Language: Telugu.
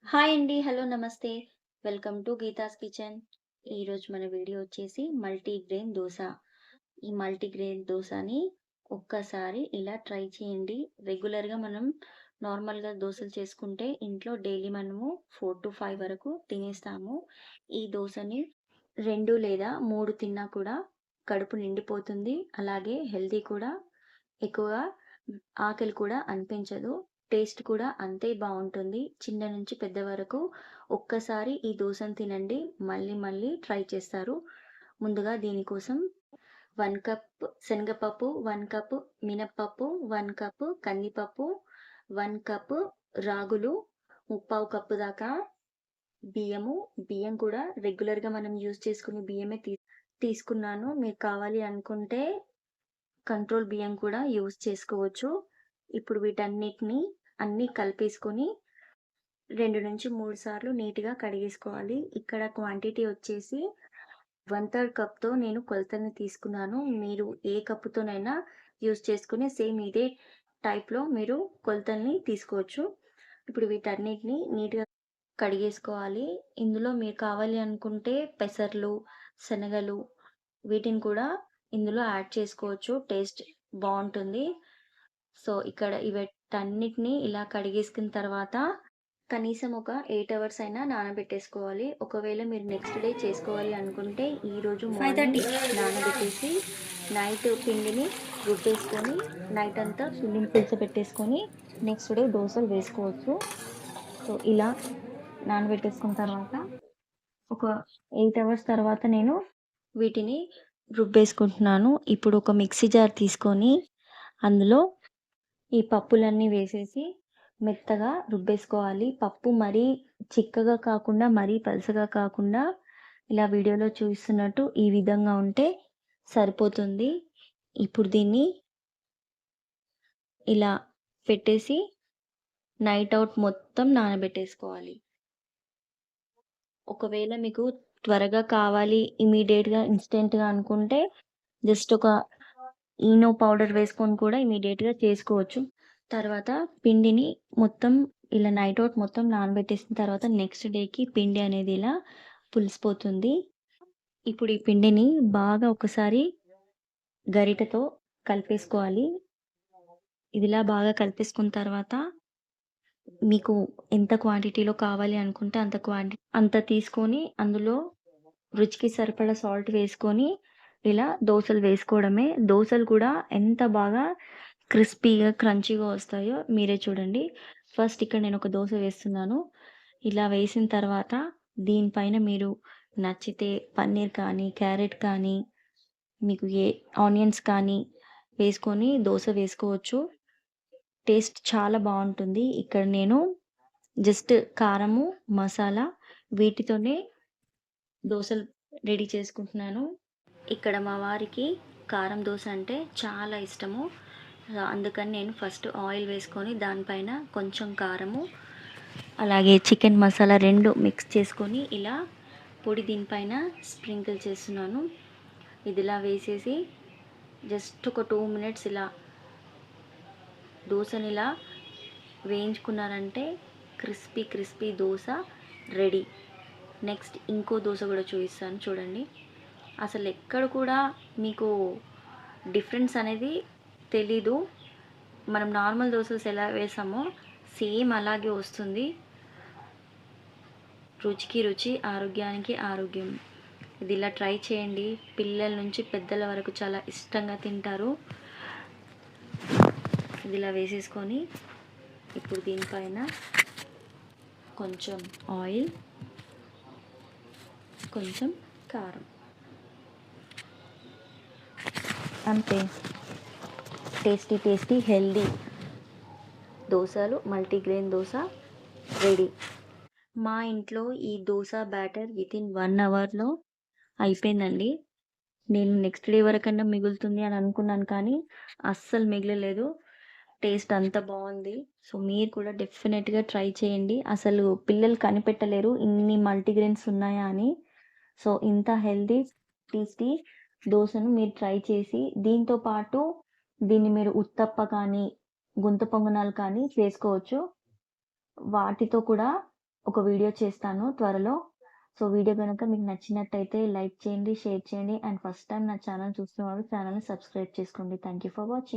హాయ్ అండి. హలో! నమస్తే. Welcome to Geetha's kitchen. ఈరోజు మన వీడియో వచ్చేసి మల్టీగ్రెయిన్ దోస. ఈ మల్టీగ్రెయిన్ దోసని ఒక్కసారి ఇలా ట్రై చేయండి. రెగ్యులర్‌గా మనం నార్మల్‌గా దోసలు చేసుకుంటే ఇంట్లో డైలీ మనము 4-5 వరకు తినేస్తాము. ఈ దోసని 2 లేదా 3 తిన్నా కూడా కడుపు నిండిపోతుంది. అలాగే హెల్తీ కూడా. ఎక్కువగా ఆకలి కూడా అనిపించదు. టేస్ట్ కూడా అంతే బావుంటుంది. చిన్న నుంచి పెద్ద వరకు ఒక్కసారి ఈ దోసని తినండి. మళ్ళీ మళ్ళీ ట్రై చేస్తారు. ముందుగా దీనికోసం 1 కప్ శనగపప్పు, 1 కప్ మినపప్పు, 1 కప్ కందిపప్పు, 1 కప్ రాగులు, ముప్పావు కప్పు దాకా బియ్యము. బియ్యం కూడా రెగ్యులర్‌గా మనం యూజ్ చేసుకునే బియ్యమే తీసుకున్నాను. మీకు కావాలి అనుకుంటే కంట్రోల్ బియ్యం కూడా యూజ్ చేసుకోవచ్చు. ఇప్పుడు వీటన్నిటిని అన్నీ కలిపేసుకొని 2-3 సార్లు నీట్‌గా కడిగేసుకోవాలి. ఇక్కడ క్వాంటిటీ వచ్చేసి 1/3 కప్‌తో నేను కొలతని తీసుకున్నాను. మీరు ఏ కప్పుతోనైనా యూజ్ చేసుకొని సేమ్ ఇదే టైప్‌లో మీరు కొలతల్ని తీసుకోవచ్చు. ఇప్పుడు వీటన్నిటిని నీట్‌గా కడిగేసుకోవాలి. ఇందులో మీరు కావాలి అనుకుంటే పెసర్లు, శనగలు వీటిని కూడా ఇందులో యాడ్ చేసుకోవచ్చు. టేస్ట్ బావుంటుంది. సో, ఇక్కడ వీటన్నిటిని ఇలా కడిగేసుకున్న తర్వాత కనీసం ఒక 8 అవర్స్ అయినా నానబెట్టేసుకోవాలి. ఒకవేళ మీరు నెక్స్ట్ డే చేసుకోవాలి అనుకుంటే ఈరోజు మార్నింగ్ 5:30. నానబెట్టేసి నైట్ పిండిని రుబ్బేసుకొని నైట్ అంతా పిండిని పులిసబెట్టేసుకొని నెక్స్ట్ డే దోసలు వేసుకోవచ్చు. సో, ఇలా నానబెట్టేసుకున్న తర్వాత ఒక 8 అవర్స్ తర్వాత నేను వీటిని రుబ్బేసుకుంటున్నాను. ఇప్పుడు ఒక మిక్సీ జార్ తీసుకొని అందులో ఈ పప్పులన్నీ వేసేసి మెత్తగా రుబ్బేసుకోవాలి. పప్పు మరీ చిక్కగా కాకుండా, మరీ పలచగా కాకుండా ఇలా వీడియోలో చూస్తున్నట్టు ఈ విధంగా ఉంటే సరిపోతుంది. ఇప్పుడు దీన్ని ఇలా పెట్టేసి నైట్ ఔట్ మొత్తం నానబెట్టేసుకోవాలి. ఒకవేళ మీకు త్వరగా కావాలి, ఇమ్మీడియేట్‌గా, ఇన్‌స్టంట్‌గా అనుకుంటే జస్ట్ ఒక ఈనో పౌడర్ వేసుకొని కూడా ఇమ్మీడియేట్‌గా చేసుకోవచ్చు. తర్వాత పిండిని మొత్తం ఇలా నైట్ ఔట్ మొత్తం నానబెట్టేసిన తర్వాత నెక్స్ట్ డేకి పిండి అనేది ఇలా పులిసిపోతుంది. ఇప్పుడు ఈ పిండిని బాగా ఒకసారి గరిటెతో కలిపేసుకోవాలి. ఇదిలా బాగా కలిపేసుకున్న తర్వాత మీకు ఎంత క్వాంటిటీలో కావాలి అనుకుంటే అంత తీసుకొని అందులో రుచికి సరిపడా సాల్ట్ వేసుకొని ఇలా దోసలు వేసుకోవడమే. దోసలు కూడా ఎంత బాగా క్రిస్పీగా, క్రంచీగా వస్తాయో మీరే చూడండి. ఫస్ట్ ఇక్కడ నేను ఒక దోస వేస్తున్నాను. ఇలా వేసిన తర్వాత దీనిపైన మీరు నచ్చితే పన్నీర్ కానీ, క్యారెట్ కానీ, మీకు ఆనియన్స్ కానీ వేసుకొని దోస వేసుకోవచ్చు. టేస్ట్ చాలా బావుంటుంది. ఇక్కడ నేను జస్ట్ కారము, మసాలా వీటితోనే దోసలు రెడీ చేసుకుంటున్నాను. ఇక్కడ మా వారికి కారం దోస అంటే చాలా ఇష్టము. అందుకని నేను ఫస్ట్ ఆయిల్ వేసుకొని దానిపైన కొంచెం కారము, అలాగే చికెన్ మసాలా 2 మిక్స్ చేసుకొని ఇలా పొడి దీనిపైన స్ప్రింకిల్ చేస్తున్నాను. ఇదిలా వేసేసి జస్ట్ ఒక 2 మినిట్స్ ఇలా దోసనిలా వేయించుకున్నారంటే క్రిస్పీ దోస రెడీ. నెక్స్ట్ ఇంకో దోస కూడా చూపిస్తాను చూడండి. అసలు ఎక్కడ కూడా మీకు డిఫరెన్స్ అనేది తెలీదు. మనం నార్మల్ దోసెస్ ఎలా వేసామో సేమ్ అలాగే వస్తుంది. రుచికి రుచి, ఆరోగ్యానికి ఆరోగ్యం. ఇది ఇలా ట్రై చేయండి. పిల్లల నుంచి పెద్దల వరకు చాలా ఇష్టంగా తింటారు. ఇది ఇలా వేసేసుకొని ఇప్పుడు దీనిపైన కొంచెం ఆయిల్, కొంచెం కారం, అంతే. టేస్టీ హెల్దీ దోసలు మల్టీగ్రెయిన్ దోస రెడీ. మా ఇంట్లో ఈ దోస బ్యాటర్ వితిన్ 1 అవర్‌లో అయిపోయిందండి. నేను నెక్స్ట్ డే వరకన్నా మిగులుతుంది అని అనుకున్నాను కానీ అస్సలు మిగలలేదు. టేస్ట్ అంత బావుంది. సో, మీరు కూడా డెఫినెట్‌గా ట్రై చేయండి. అసలు పిల్లలు కనిపెట్టలేరు ఇన్ని మల్టీగ్రెయిన్స్ ఉన్నాయా అని. సో, ఇంత హెల్తీ, టేస్టీ దోసను మీరు ట్రై చేసి దీంతో పాటు దీన్ని మీరు ఉత్తప్ప కానీ, గుంత పొంగనాలు కానీ చేసుకోవచ్చు. వాటితో కూడా ఒక వీడియో చేస్తాను త్వరలో. సో, వీడియో గనక మీకు నచ్చినట్టయితే లైక్ చేయండి, షేర్ చేయండి అండ్ ఫస్ట్ టైమ్ నా ఛానల్ చూస్తున్న వాళ్ళు ఛానల్‌ని సబ్స్క్రైబ్ చేసుకోండి. Thank you for watching.